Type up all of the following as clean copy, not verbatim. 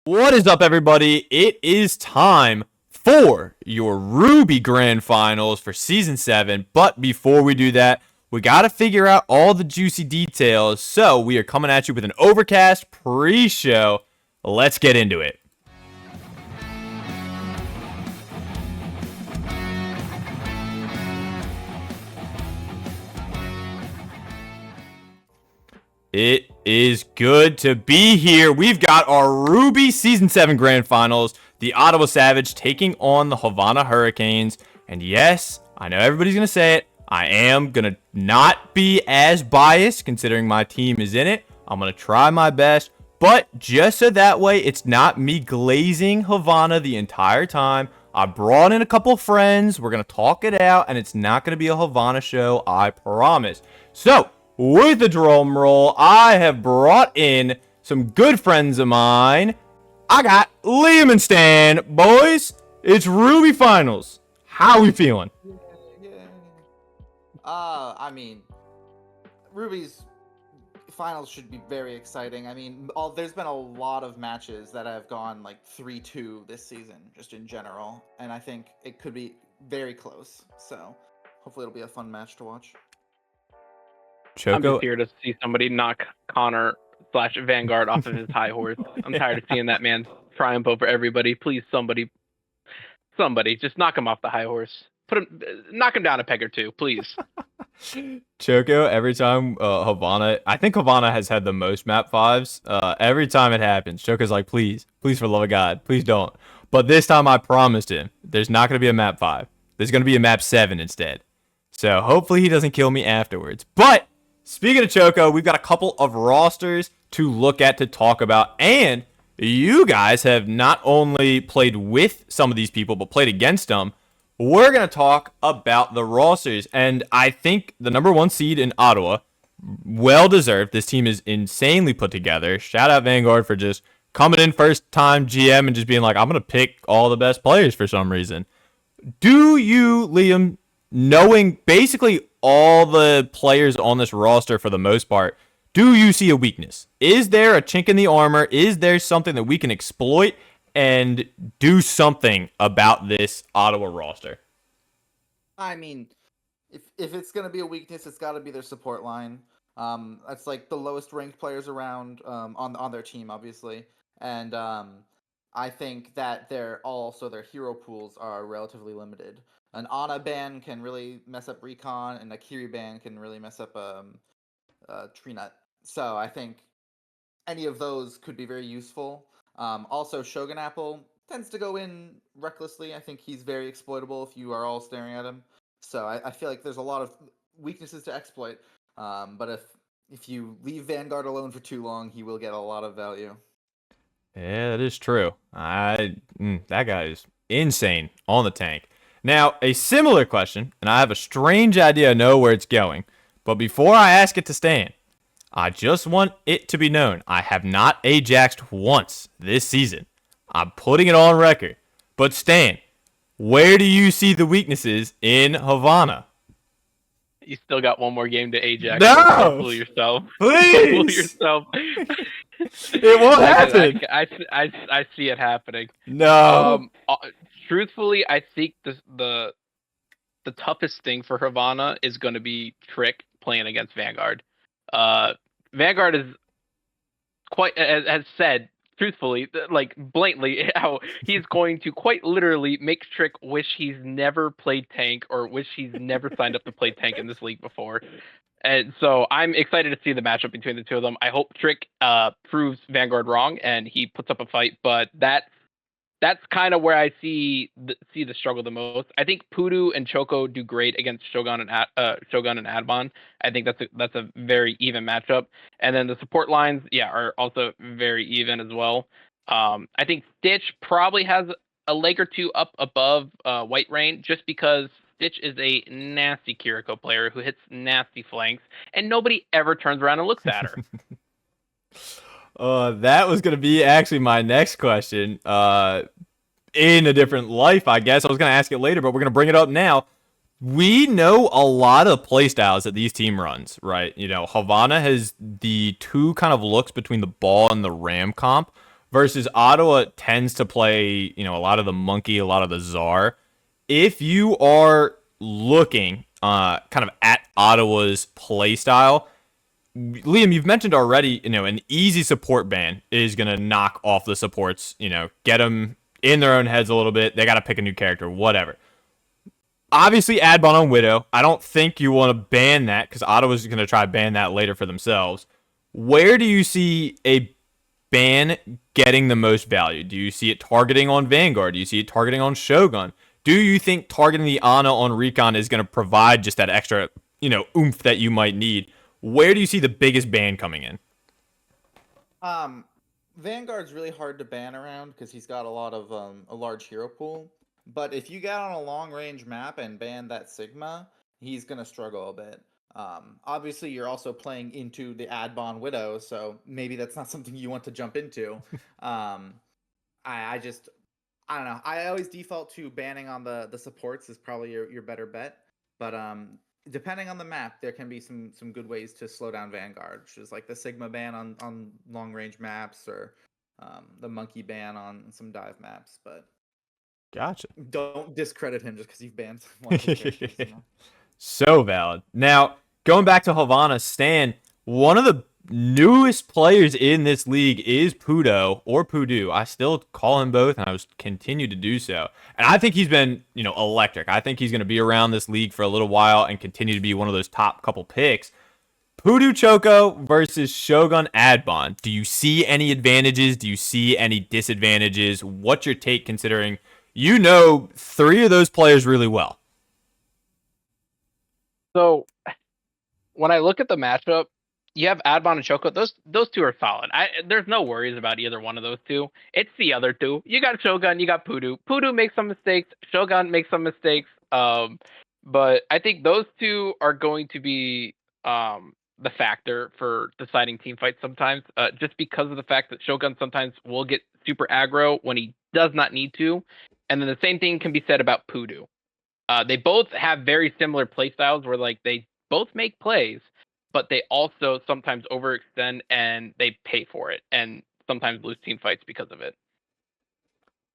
What is up, everybody? It is time for your Ruby Grand Finals for Season 7. But before we do that, we got to figure out all the juicy details. So we are coming at you with an Overcast pre-show. Let's get into it. It is good to be here. We've got our Ruby Season 7 Grand Finals. The Ottawa Savage taking on the Havana Hurricanes. And yes, I know everybody's going to say it. I am going to not be as biased considering my team is in it. I'm going to try my best. But just so that way it's not me glazing Havana the entire time, I brought in a couple friends. We're going to talk it out. And it's not going to be a Havana show, I promise. So, with the drum roll, I have brought in some good friends of mine. I got Liam and Stan. Boys, it's Ruby Finals. How are we feeling? Yeah. I mean, Ruby's finals should be very exciting. I mean, there's been a lot of matches that have gone like 3-2 this season, just in general, and I think it could be very close. So, hopefully, it'll be a fun match to watch. Choco, I'm just here to see somebody knock Connor / Vanguard off of his high horse. I'm tired of seeing that man triumph over everybody. Please, somebody, just knock him off the high horse. Knock him down a peg or two, please. Choco, every time Havana, I think Havana has had the most map 5s. Every time it happens, Choco's like, please, for the love of God, please don't. But this time I promised him, there's not going to be a map 5. There's going to be a map 7 instead. So hopefully he doesn't kill me afterwards. But speaking of Choco, we've got a couple of rosters to look at, to talk about, and you guys have not only played with some of these people, but played against them. We're going to talk about the rosters, and I think the number 1 seed in Ottawa, well deserved. This team is insanely put together. Shout out Vanguard for just coming in first time GM and just being like, I'm going to pick all the best players for some reason. Do you, Liam, knowing basically all the players on this roster for the most part, do you see a weakness? Is there a chink in the armor? Is there something that we can exploit and do something about this Ottawa roster? I mean, if it's gonna be a weakness, it's got to be their support line. That's like the lowest ranked players around on their team, obviously, and I think that their hero pools are relatively limited. An Ana ban can really mess up Recon, and a Kiri ban can really mess up Treenut. So I think any of those could be very useful. Also, Shogun Apple tends to go in recklessly. I think he's very exploitable if you are all staring at him. So I feel like there's a lot of weaknesses to exploit. But if you leave Vanguard alone for too long, he will get a lot of value. Yeah, that is true. That guy is insane on the tank. Now, a similar question, and I have a strange idea I know where it's going, but before I ask it to Stan, I just want it to be known I have not Ajaxed once this season. I'm putting it on record. But Stan, where do you see the weaknesses in Havana? You still got one more game to Ajax. No! Don't fool yourself. Please! Don't fool yourself. It won't happen. I see it happening. No. Truthfully, I think the toughest thing for Havana is going to be Trick playing against Vanguard. Vanguard is has said truthfully, like blatantly, how he's going to quite literally make Trick wish he's never played tank or wish he's never signed up to play tank in this league before. And so I'm excited to see the matchup between the two of them. I hope Trick proves Vanguard wrong and he puts up a fight, but that's kind of where I see the struggle the most. I think Pudu and Choco do great against Shogun and Admon. I think that's a very even matchup. And then the support lines, are also very even as well. I think Stitch probably has a leg or two up above White Rain, just because Stitch is a nasty Kiriko player who hits nasty flanks, and nobody ever turns around and looks at her. That was going to be actually my next question. In a different life, I guess. I was going to ask it later, but we're going to bring it up now. We know a lot of playstyles that these team runs, right? You know, Havana has the two kind of looks between the ball and the ram comp, versus Ottawa tends to play, a lot of the monkey, a lot of the czar. If you are looking kind of at Ottawa's play style, Liam, you've mentioned already, an easy support ban is going to knock off the supports, get them in their own heads a little bit. They got to pick a new character, whatever. Obviously, Adbon on Widow. I don't think you want to ban that because Ottawa's going to try to ban that later for themselves. Where do you see a ban getting the most value? Do you see it targeting on Vanguard? Do you see it targeting on Shogun? Do you think targeting the Ana on Recon is going to provide just that extra, oomph that you might need? Where do you see the biggest ban coming in? Vanguard's really hard to ban around because he's got a lot of a large hero pool. But if you get on a long range map and ban that Sigma, he's gonna struggle a bit. Obviously, you're also playing into the Adbon Widow, so maybe that's not something you want to jump into. I don't know. I always default to banning on the supports is probably your better bet. But depending on the map, there can be some good ways to slow down Vanguard, which is like the Sigma ban on long range maps or the monkey ban on some dive maps. But Gotcha. don't discredit him just because you've banned one of his characters. So valid. Now, going back to Havana, Stan, one of the newest players in this league is Pudo or Pudu. I still call him both, and I was continue to do so. And I think he's been, electric. I think he's going to be around this league for a little while and continue to be one of those top couple picks. Pudu Choco versus Shogun Adbon. Do you see any advantages? Do you see any disadvantages? What's your take considering three of those players really well? So when I look at the matchup, you have Adbon and Choco. Those two are solid. There's no worries about either one of those two. It's the other two. You got Shogun, you got Pudu. Pudu makes some mistakes. Shogun makes some mistakes. But I think those two are going to be the factor for deciding team fights sometimes. Just because of the fact that Shogun sometimes will get super aggro when he does not need to. And then the same thing can be said about Pudu. They both have very similar play styles where they both make plays, but they also sometimes overextend and they pay for it and sometimes lose team fights because of it.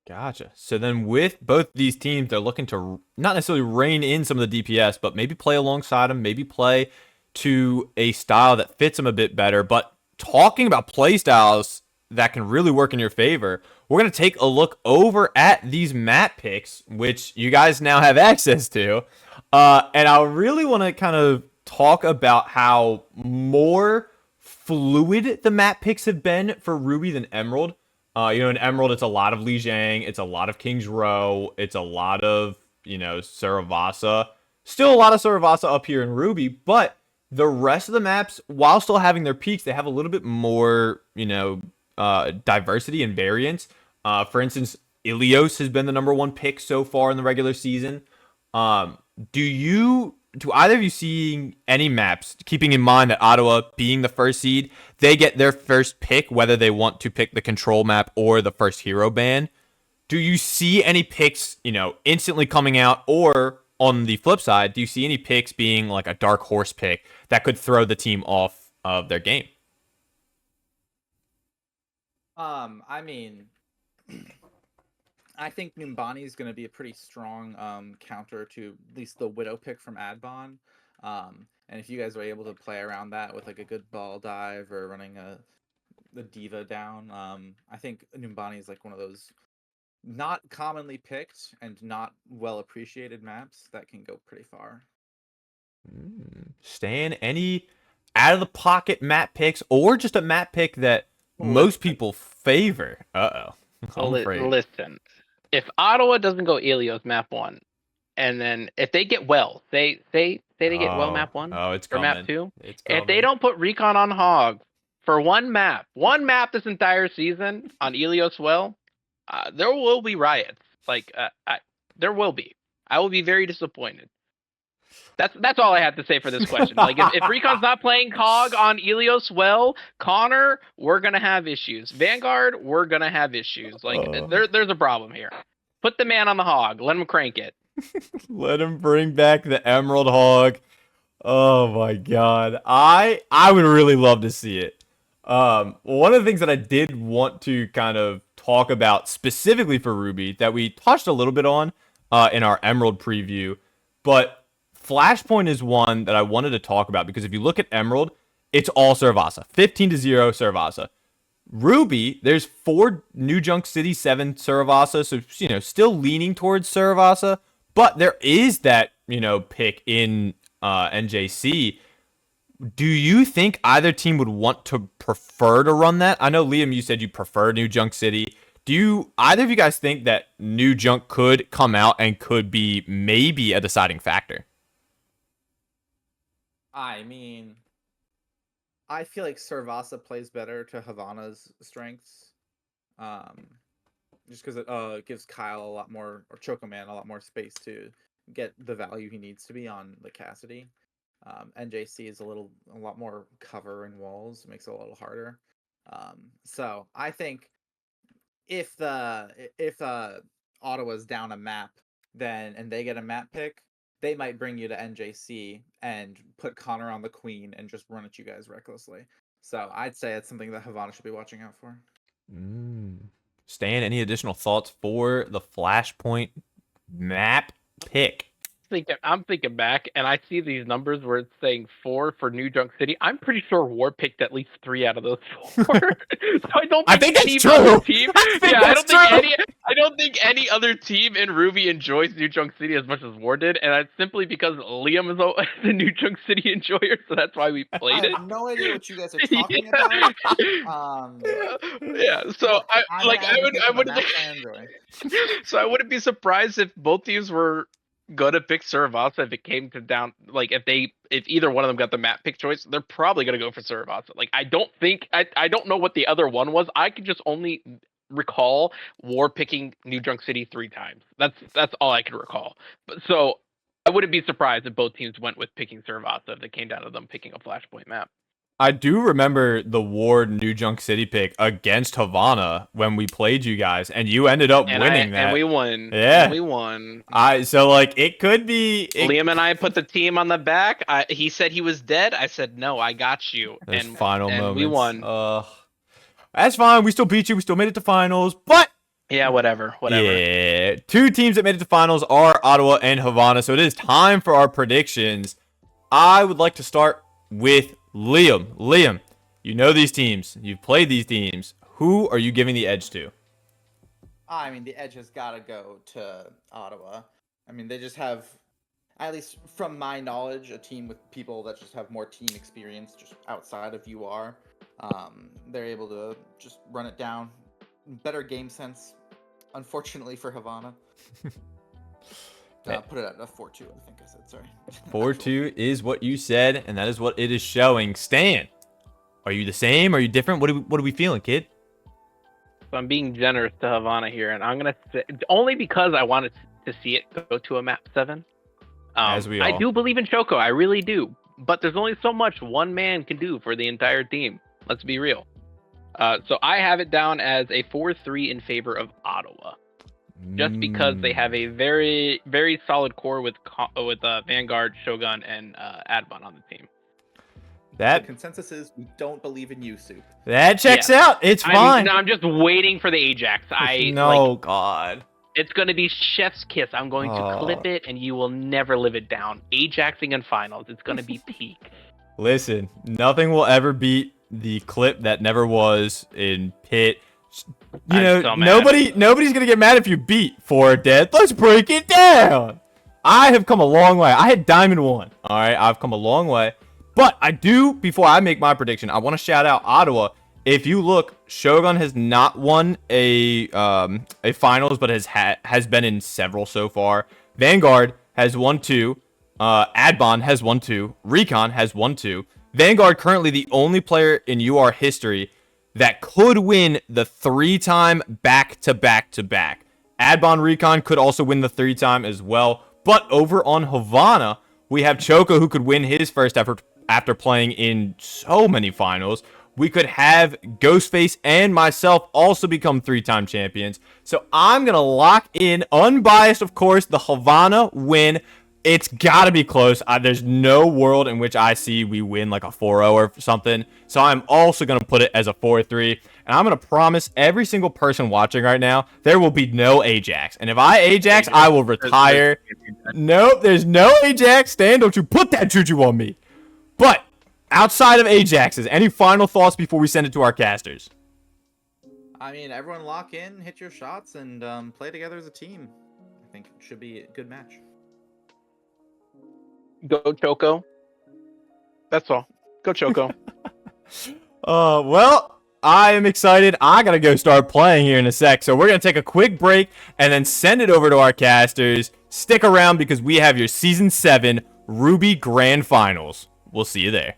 Gotcha. So then with both these teams, they're looking to not necessarily rein in some of the DPS, but maybe play alongside them, maybe play to a style that fits them a bit better. But talking about play styles that can really work in your favor, we're going to take a look over at these map picks, which you guys now have access to. And I really want to kind of talk about how more fluid the map picks have been for Ruby than Emerald. In Emerald, it's a lot of Li Jiang, it's a lot of King's Row, it's a lot of, Saravasa. Still a lot of Saravasa up here in Ruby, but the rest of the maps, while still having their peaks, they have a little bit more, diversity and variance. For instance, Ilios has been the number one pick so far in the regular season. Do either of you seeing any maps, keeping in mind that Ottawa being the first seed, they get their first pick, whether they want to pick the control map or the first hero ban? Do you see any picks, instantly coming out, or on the flip side, do you see any picks being like a dark horse pick that could throw the team off of their game? I think Numbani is going to be a pretty strong counter to at least the Widow pick from Adbon. And if you guys are able to play around that with like a good ball dive or running the Diva down, I think Numbani is like one of those not commonly picked and not well appreciated maps that can go pretty far. Stan, any out of the pocket map picks or just a map pick that most people favor? Listen, if Ottawa doesn't go Ilios map 1, and then if they get well, say they get well map 1 it's or coming. map 2, It's if they don't put Recon on Hog for one map this entire season on Ilios well, there will be riots. There will be. I will be very disappointed. That's all I have to say for this question. Like if Recon's not playing Hog on Ilios well, Connor, we're gonna have issues. Vanguard, we're gonna have issues. There's a problem here. Put the man on the Hog. Let him crank it. Let him bring back the Emerald Hog. Oh my god. I would really love to see it. One of the things that I did want to kind of talk about specifically for Ruby that we touched a little bit on in our Emerald preview, but Flashpoint is one that I wanted to talk about because if you look at Emerald, it's all Servasa, 15-0 Servasa. Ruby, there's 4 New Junk City, 7 Servasa, so still leaning towards Servasa, but there is that pick in NJC. Do you think either team would want to prefer to run that? I know, Liam, you said you prefer New Junk City. Do you either of you guys think that New Junk could come out and could be maybe a deciding factor? I mean, I feel like Servasa plays better to Havana's strengths. Just because it gives Kyle a lot more, or Chocoman a lot more space to get the value he needs to be on the Cassidy. NJC is a lot more cover and walls, makes it a little harder. So I think if Ottawa's down a map, and they get a map pick, they might bring you to NJC and put Connor on the Queen and just run at you guys recklessly. So I'd say it's something that Havana should be watching out for. Stan, any additional thoughts for the Flashpoint map pick? I'm thinking back, and I see these numbers where it's saying 4 for New Junk City. I'm pretty sure War picked at least 3 out of those 4. So I think that's any true. other team. I don't think any other team in Ruby enjoys New Junk City as much as War did, and that's simply because Liam is a New Junk City enjoyer, so that's why we played it. I have no idea what you guys are talking about. So So I wouldn't be surprised if both teams were gonna pick Servasa if it came to down, like if either one of them got the map pick choice, they're probably gonna go for Servasa. Like I don't know what the other one was. I could just only recall War picking New Junk City 3 times. That's all I can recall. But so I wouldn't be surprised if both teams went with picking Servasa if it came down to them picking a Flashpoint map. I do remember the Ward New Junk City pick against Havana when we played you guys, and you ended up winning that. And we won. Yeah, and we won. So like it could be. Liam and I put the team on the back. He said he was dead. I said no, I got you. And final moments. We won. That's fine. We still beat you. We still made it to finals, but. Yeah, whatever. Yeah, 2 teams that made it to finals are Ottawa and Havana, so it is time for our predictions. I would like to start with Liam. Liam, you know these teams. You've played these teams. Who are you giving the edge to? I mean, the edge has got to go to Ottawa. I mean, they just have, at least from my knowledge, a team with people that just have more team experience just outside of UR. They're able to just run it down. Better game sense, unfortunately for Havana. Put it at a 4-2, I think I said, sorry. 4-2 is what you said, and that is what it is showing. Stan, are you the same? Are you different? What are we feeling, kid? So I'm being generous to Havana here, and I'm going to say, only because I wanted to see it go to a map 7. As we all. I do believe in Choco, I really do. But there's only so much one man can do for the entire team. Let's be real. So I have it down as a 4-3 in favor of Ottawa. Just because they have a very, very solid core with Vanguard, Shogun, and Adbon on the team. The consensus is we don't believe in you, Soup. That checks out. It's fine. I'm just waiting for the Ajax. God. It's going to be chef's kiss. I'm going to clip it, and you will never live it down. Ajaxing in finals. It's going to be peak. Listen, nothing will ever beat the clip that never was in Pit. Nobody's gonna get mad if you beat 4 Dead. Let's break it down. I have come a long way. I had Diamond 1. All right, I've come a long way. But I do, before I make my prediction, I want to shout out Ottawa. If you look, Shogun has not won a finals, but has been in several so far. Vanguard has won 2. Adbon has won 2. Recon has won 2. Vanguard currently the only player in UR history that could win the 3-time back-to-back-to-back. Adbon Recon could also win the 3-time as well. But over on Havana, we have Choco, who could win his first effort after playing in so many finals. We could have Ghostface and myself also become 3-time champions. So I'm going to lock in, unbiased, of course, the Havana win. It's got to be close. There's no world in which I see we win like a 4-0 or something. So I'm also going to put it as a 4-3. And I'm going to promise every single person watching right now, there will be no Ajax. And if I Ajax, I will retire. Nope, there's no Ajax. Stan, don't you put that juju on me. But outside of Ajaxes, any final thoughts before we send it to our casters? I mean, everyone lock in, hit your shots, and play together as a team. I think it should be a good match. Go Choco. That's all. Go Choco. Well, I am excited. I got to go start playing here in a sec. So we're going to take a quick break and then send it over to our casters. Stick around because we have your Season 7 Ruby Grand Finals. We'll see you there.